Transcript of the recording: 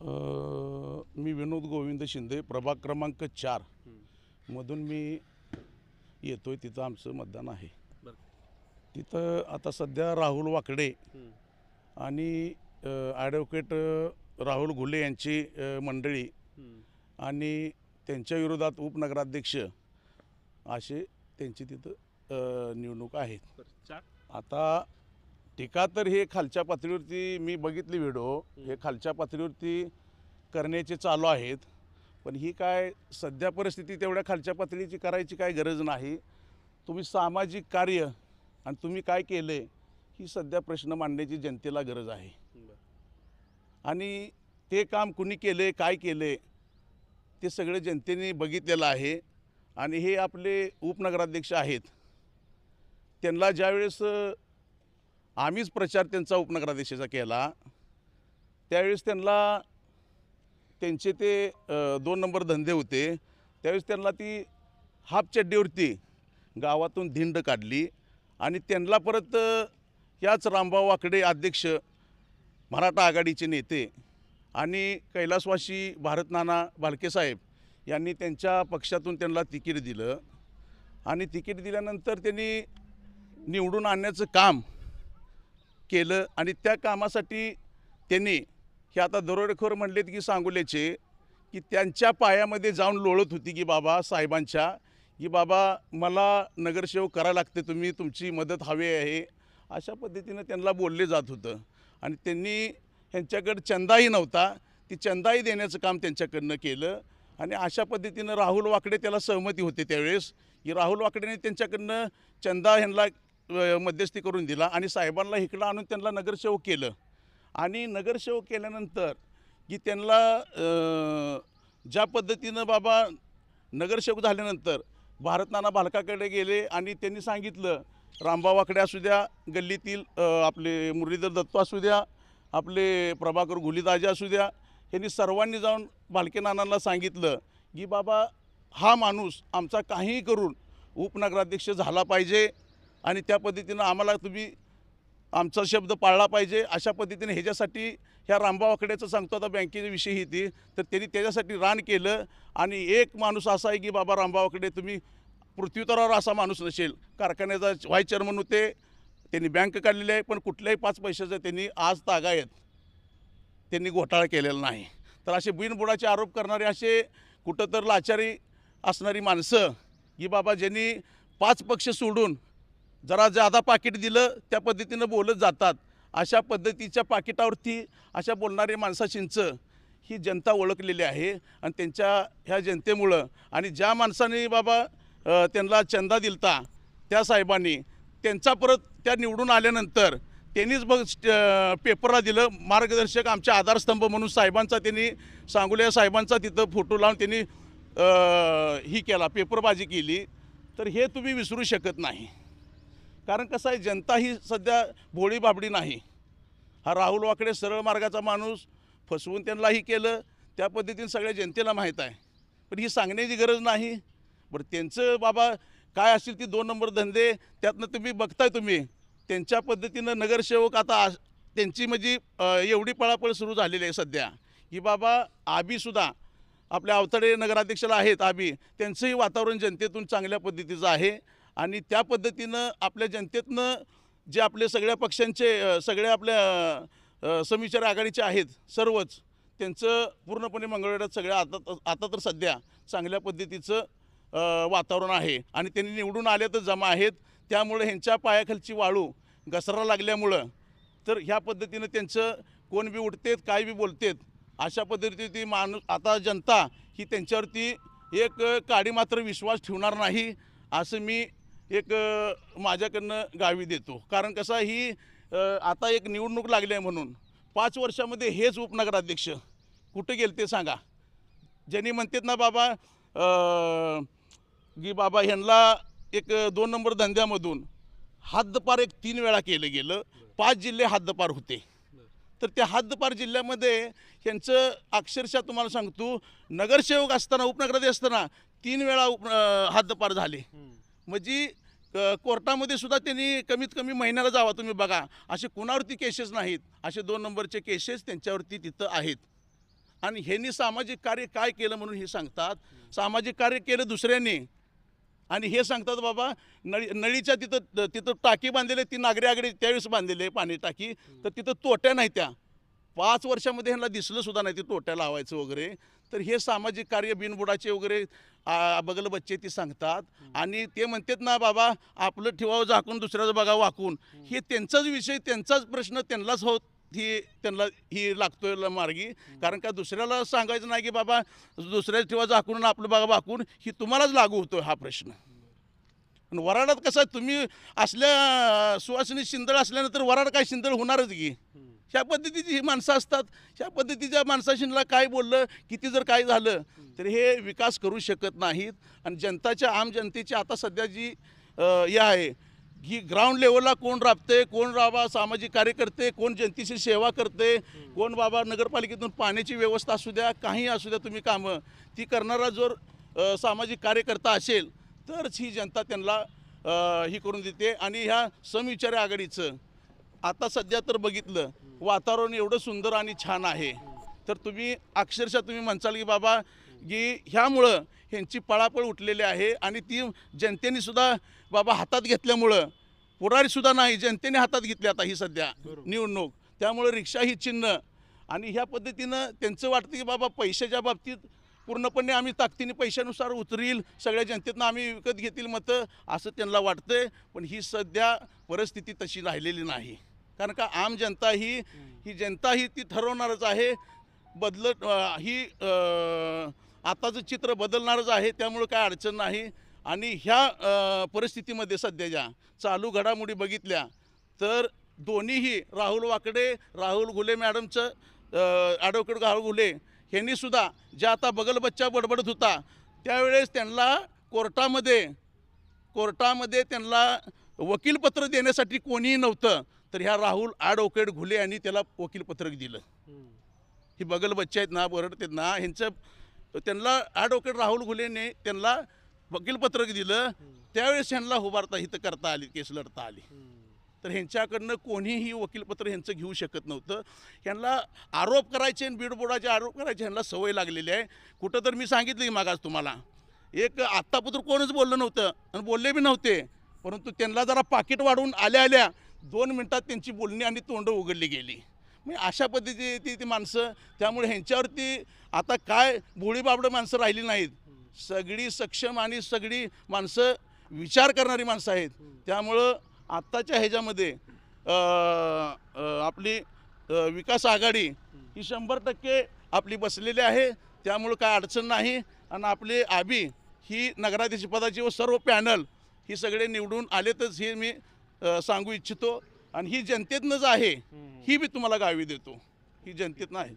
मी विनोद गोविंद शिंदे, प्रभाग क्रमांक 4 मधून मी येतोय. तिथं आमचं मतदान आहे. तिथं आता सध्या राहुल वाकडे आणि ॲडव्होकेट राहुल घुले यांची मंडळी आणि त्यांच्या विरोधात उपनगराध्यक्ष असे त्यांची तिथं निवडणूक आहेत. आता टीका तर हे खालच्या पातळीवरती मी बघितली व्हिडिओ, हे खालच्या पातळीवरती करण्याचे चालू आहेत. पण ही काय सध्या परिस्थिती तेवढ्या खालच्या पातळीची करायची काय गरज नाही. तुम्ही सामाजिक कार्य आणि तुम्ही काय केले ही सध्या प्रश्न मांडण्याची जनतेला गरज आहे. आणि ते काम कुणी केले, काय केले ते सगळं जनतेने बघितलेलं आहे. आणि हे आपले उपनगराध्यक्ष आहेत, त्यांना ज्यावेळेस आम्हीच प्रचार त्यांचा उपनगराध्यक्षाचा केला त्यावेळेस त्यांना त्यांचे ते 2 नंबर धंदे होते. त्यावेळेस त्यांना ती हाफ चड्डीवरती गावातून धिंड काढली आणि त्यांना परत याच रामभाऊ वाकडे अध्यक्ष, मराठा आघाडीचे नेते आणि कैलासवासी भारतनाना भालकेसाहेब यांनी त्यांच्या पक्षातून त्यांना तिकीट दिलं. आणि तिकीट दिल्यानंतर त्यांनी निवडून आणण्याचं काम केलं. आणि त्या कामासाठी त्यांनी हे आता दरोडेखोर म्हणलेत की सांगोल्याचे, की त्यांच्या पायामध्ये जाऊन लोळत होती की बाबा साहेबांच्या, की बाबा मला नगरसेवक करायला लागते, तुम्ही तुमची मदत हवी आहे, अशा पद्धतीनं त्यांना बोलले जात होतं. आणि त्यांनी ह्यांच्याकडं चंदाही नव्हता, ती चंदाही देण्याचं काम त्यांच्याकडनं केलं. आणि अशा पद्धतीनं राहुल वाकडे त्याला सहमती होते त्यावेळेस, की राहुल वाकडेने त्यांच्याकडनं चंदा ह्यांना मध्यस्थी करून दिला आणि साहेबांना इकडं आणून त्यांना नगरसेवक केलं. आणि नगरसेवक केल्यानंतर की त्यांना ज्या पद्धतीनं बाबा नगरसेवक झाल्यानंतर भारतनाना भालकाकडे गेले आणि त्यांनी सांगितलं, रामभाऊ वाकडे असू द्या, गल्लीतील आपले मुरलीधर दत्तू असू द्या, आपले प्रभाकर घुलीदाजी असू द्या, यांनी सर्वांनी जाऊन भालके नानांना सांगितलं की बाबा हा माणूस आमचा काहीही करून उपनगराध्यक्ष झाला पाहिजे आणि त्या पद्धतीनं आम्हाला तुम्ही आमचा शब्द पाळला पाहिजे. अशा पद्धतीने ह्याच्यासाठी ह्या रामभाऊ वाकडेचं सांगतो आता बँकेविषयी ती, तर त्यांनी त्याच्यासाठी रान केलं. आणि एक माणूस असा आहे की बाबा रामभाऊ वाकडे तुम्ही पृथ्वीतलावर असा माणूस नसेल. कारखान्याचा व्हाईस चेअरमन होते, त्यांनी बँक काढलेली आहे, पण कुठल्याही 5 पैशाचं त्यांनी आज तागायत त्यांनी घोटाळा केलेला नाही. तर असे बिनबुडाचे आरोप करणारे, असे कुठं तर लाचारी असणारी माणसं की बाबा ज्यांनी 5 पक्ष सोडून जरा जादा पाकिट दिलं त्या पद्धतीनं बोलत जातात, अशा पद्धतीच्या पाकिटावरती अशा बोलणारे माणसाचींचं ही जनता ओळखलेली आहे. आणि त्यांच्या ह्या जनतेमुळं आणि ज्या माणसाने बाबा त्यांना चंदा दिलता त्या साहेबांनी, त्यांचा परत त्या निवडून आल्यानंतर त्यांनीच बघ पेपरला दिलं मार्गदर्शक आमच्या आधारस्तंभ म्हणून साहेबांचा, त्यांनी सांगोल्या साहेबांचा तिथं फोटो लावून त्यांनी ही केला, पेपरबाजी केली. तर हे तुम्ही विसरू शकत नाही. कारण कसं आहे, जनता ही सध्या भोळी बाबडी नाही. हा राहुल वाकडे सरळ मार्गाचा माणूस, फसवून त्यांनाही केलं, त्या पद्धतीने सगळ्या जनतेला माहीत आहे. पण ही सांगण्याची गरज नाही. बरं त्यांचं बाबा काय असतील ती 2 नंबर धंदे, त्यातनं तुम्ही बघताय, तुम्ही त्यांच्या पद्धतीनं नगरसेवक आता त्यांची म्हणजे एवढी पळापळ सुरू झालेली आहे सध्या की बाबा आबीसुद्धा आपल्या अवतडे नगराध्यक्षाला आहेत आबी, त्यांचंही वातावरण जनतेतून चांगल्या पद्धतीचं आहे. आणि त्या पद्धतीनं आपल्या जनतेतनं जे आपले सगळ्या पक्षांचे सगळ्या आपल्या समिचार आघाडीचे आहेत सर्वच, त्यांचं पूर्णपणे मंगळवेढ्यात सगळ्या आता तर सध्या चांगल्या पद्धतीचं वातावरण आहे. आणि त्यांनी निवडून आले तर जमा आहेत, त्यामुळे ह्यांच्या पायाखालची वाळू घसरा लागल्यामुळं तर ह्या पद्धतीनं त्यांचं कोण बी उठतेत, काय बी बोलतेत, अशा पद्धतीने माणूस आता जनता ही त्यांच्यावरती एक काडी मात्र विश्वास ठेवणार नाही, असं मी एक माझ्याकडनं गावी देतो. कारण कसं ही आता एक निवडणूक लागली आहे म्हणून 5 वर्षामध्ये हेच उपनगराध्यक्ष कुठे गेले ते सांगा. ज्यांनी म्हणतात ना बाबा की बाबा ह्यांना एक 2 नंबर धंद्यामधून हद्दपार एक 3 वेळा केलं गेलं, 5 जिल्हे हद्दपार होते. तर त्या हद्दपार जिल्ह्यामध्ये ह्यांचं अक्षरशः तुम्हाला सांगतो, नगरसेवक असताना उपनगराध्यक्ष असताना 3 वेळा हद्दपार झाले. म्हणजे कोर्टामध्ये सुद्धा त्यांनी कमीत कमी महिन्याला जावा तुम्ही बघा, असे कुणावरती केसेस नाहीत, असे 2 नंबरचे केसेस त्यांच्यावरती तिथं आहेत. आणि ह्यांनी सामाजिक कार्य काय केलं म्हणून हे सांगतात. सामाजिक कार्य केलं दुसऱ्यांनी आणि हे सांगतात बाबा नळीच्या तिथं टाकी बांधलेली, ती नागरी आघाडी त्यावेळेस बांधलेली आहे पाणी टाकी, तर तिथं तोट्या नाही. त्या 5 वर्षामध्ये ह्यांना दिसलं सुद्धा नाही ते तोट्या लावायचं वगैरे. तर हे सामाजिक कार्य बिनबुडाचे वगैरे बगल बच्चे ती सांगतात. आणि ते म्हणतात ना बाबा आपलं ठेवावं झाकून दुसऱ्याचं बघा वाकून, हे त्यांचाच विषय, त्यांचाच प्रश्न त्यांनाच त्यांना ही लागतोय मार्गी. कारण का दुसऱ्याला सांगायचं नाही की बाबा दुसऱ्याच ठेवा झाकून आपलं बघा वाकून, ही तुम्हालाच लागू होतो हा प्रश्न. आणि वराडात कसं तुम्ही असल्या सुवासिनी शिंदळ असल्यानंतर वराड काय शिंदळ होणारच की. ह्या पद्धतीची ही माणसं असतात. ह्या पद्धतीच्या माणसाशीला काय बोललं, किती जर काय झालं तर हे विकास करू शकत नाहीत. आणि जनताच्या आम जनतेची आता सध्या जी हे आहे ही ग्राउंड लेवलला कोण राबते, कोण बाबा सामाजिक कार्य करते, कोण जनतेची सेवा करते, कोण बाबा नगरपालिकेतून पाण्याची व्यवस्था असू द्या, काही असू द्या तुम्ही कामं ती करणारा जर सामाजिक कार्यकर्ता असेल तरच ही जनता त्यांना ही करून देते. आणि ह्या समविचारी आघाडीचं आता सध्या तर बघितलं वातावरण एवढं सुंदर आणि छान आहे, तर तुम्ही अक्षरशः तुम्ही म्हणसाल की बाबा की ह्यामुळं ह्यांची पळापळ उठलेली आहे. आणि ती जनतेने सुद्धा बाबा हातात घेतल्यामुळं, पुढारीसुद्धा नाही जनतेने हातात घेतली आता ही सध्या निवडणूक, त्यामुळं रिक्षा ही चिन्ह. आणि ह्या पद्धतीनं त्यांचं वाटतं की बाबा पैशाच्या बाबतीत पूर्णपणे आम्ही ताकदीने पैशानुसार उतरील, सगळ्या जनतेतनं आम्ही विकत घेतील मतं, असं त्यांना वाटतंय. पण ही सध्या परिस्थिती तशी राहिलेली नाही. कारण का आम जनता ही जनता ही ती ठरवणारच आहे. ही आताचं चित्र बदलणारच आहे, त्यामुळं काय अडचण नाही. आणि ह्या परिस्थितीमध्ये सध्याच्या चालू घडामोडी बघितल्या तर दोन्हीही राहुल वाकडे, राहुल घुले मॅडमचं ॲडव्होकेट राहुल घुले ह्यांनीसुद्धा ज्या आता बगल बच्चा बडबडत होता त्यावेळेस त्यांना कोर्टामध्ये त्यांना वकीलपत्र देण्यासाठी कोणीही नव्हतं, तर ह्या राहुल ॲडव्होकेट घुले यांनी त्याला वकीलपत्रक दिलं. ही बगल बच्चे आहेत ना, बरडतेत ना, त्यांना ॲडव्होकेट राहुल घुलेने त्यांना वकीलपत्रक दिलं. त्यावेळेस ह्यांना उभारता हिथं करता आली, केस लढता आली. तर ह्यांच्याकडनं कोणीही वकीलपत्र ह्यांचं घेऊ शकत नव्हतं. ह्यांना आरोप करायचे आणि बीडबोडाचे आरोप करायचे ह्यांना सवय लागलेली आहे. कुठं तर मी सांगितलं की मागास तुम्हाला एक आत्तापत्र कोणच बोललं नव्हतं आणि बोलले बी नव्हते, परंतु त्यांना जरा पाकिट वाढवून आल्या 2 मिनटात त्यांची बोलणी आणि तोंडं उघडली गेली. म्हणजे अशा पद्धतीची ती माणसं. त्यामुळे ह्यांच्यावरती आता काय भोळीबाबडं माणसं राहिली नाहीत, सगळी सक्षम आणि सगळी माणसं विचार करणारी माणसं आहेत. त्यामुळं आत्ताच्या ह्याच्यामध्ये आपली विकास आघाडी ही 100% आपली बसलेली आहे. त्यामुळं काय अडचण नाही. आणि आपले आबी ही नगराध्यक्षपदाची व सर्व पॅनल ही सगळे निवडून आलेतच हे मी सांगू इच्छितो. आणि ही जनतेतनंच आहे, ही मी तुम्हाला गावी देतो, ही जनतेतनं आहे.